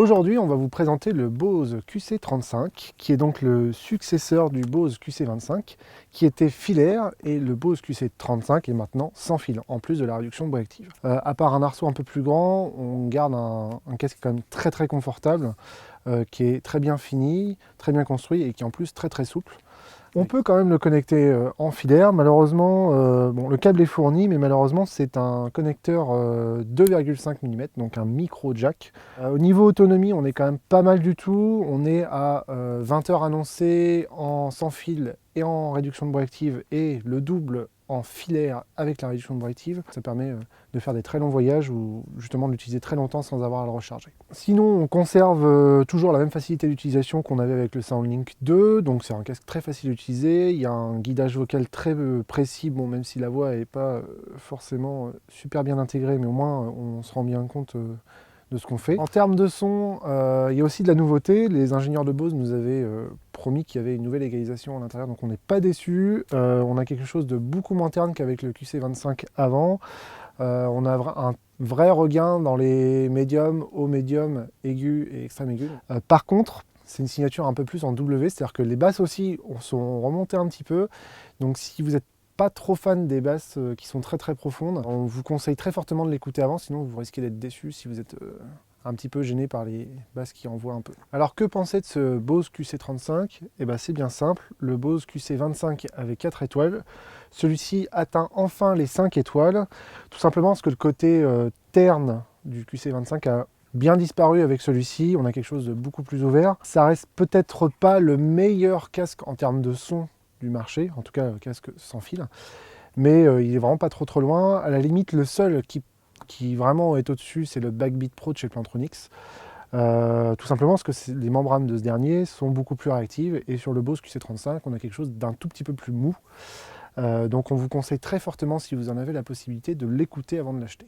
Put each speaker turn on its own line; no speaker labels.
Aujourd'hui, on va vous présenter le Bose QC35, qui est donc le successeur du Bose QC25, qui était filaire, et le Bose QC35 est maintenant sans fil, en plus de la réduction de bruit active. À part un arceau un peu plus grand, on garde un casque quand même très confortable, qui est très bien fini, très bien construit, et qui est en plus très souple. On peut quand même le connecter en filaire. Malheureusement, bon, le câble est fourni, mais malheureusement, c'est un connecteur 2,5 mm, donc un micro jack. Au niveau autonomie, on est quand même pas mal du tout. On est à 20 heures annoncées en sans fil et en réduction de bruit active, et le double en filaire avec la réduction de bruit active. Ça permet de faire des très longs voyages ou justement de l'utiliser très longtemps sans avoir à le recharger. Sinon, on conserve toujours la même facilité d'utilisation qu'on avait avec le SoundLink 2, donc c'est un casque très facile à utiliser. Il y a un guidage vocal très précis, bon, même si la voix n'est pas forcément super bien intégrée, mais au moins on se rend bien compte de ce qu'on fait. En termes de son, il y a aussi de la nouveauté. Les ingénieurs de Bose nous avaient promis qu'il y avait une nouvelle égalisation à l'intérieur, donc on n'est pas déçus. On a quelque chose de beaucoup moins terne qu'avec le QC25 avant. On a un vrai regain dans les médiums, haut médium, aigus et extrême aigus. Par contre, c'est une signature un peu plus en W, c'est-à-dire que les basses aussi sont remontées un petit peu. Donc si vous n'êtes pas trop fan des basses qui sont très profondes, on vous conseille très fortement de l'écouter avant, sinon vous risquez d'être déçu si vous êtes un petit peu gêné par les basses qui envoient un peu. Alors que penser de ce Bose QC35 ? Eh ben, c'est bien simple, le Bose QC25 avait 4 étoiles, celui-ci atteint enfin les 5 étoiles, tout simplement parce que le côté terne du QC25 a bien disparu avec celui-ci. On a quelque chose de beaucoup plus ouvert. Ça reste peut-être pas le meilleur casque en termes de son du marché, en tout cas casque sans fil, mais il est vraiment pas trop loin. À la limite, le seul qui vraiment est au-dessus, c'est le Backbeat Pro de chez Plantronics. Tout simplement parce que les membranes de ce dernier sont beaucoup plus réactives, et sur le Bose QC35, on a quelque chose d'un tout petit peu plus mou. Donc on vous conseille très fortement, si vous en avez la possibilité, de l'écouter avant de l'acheter.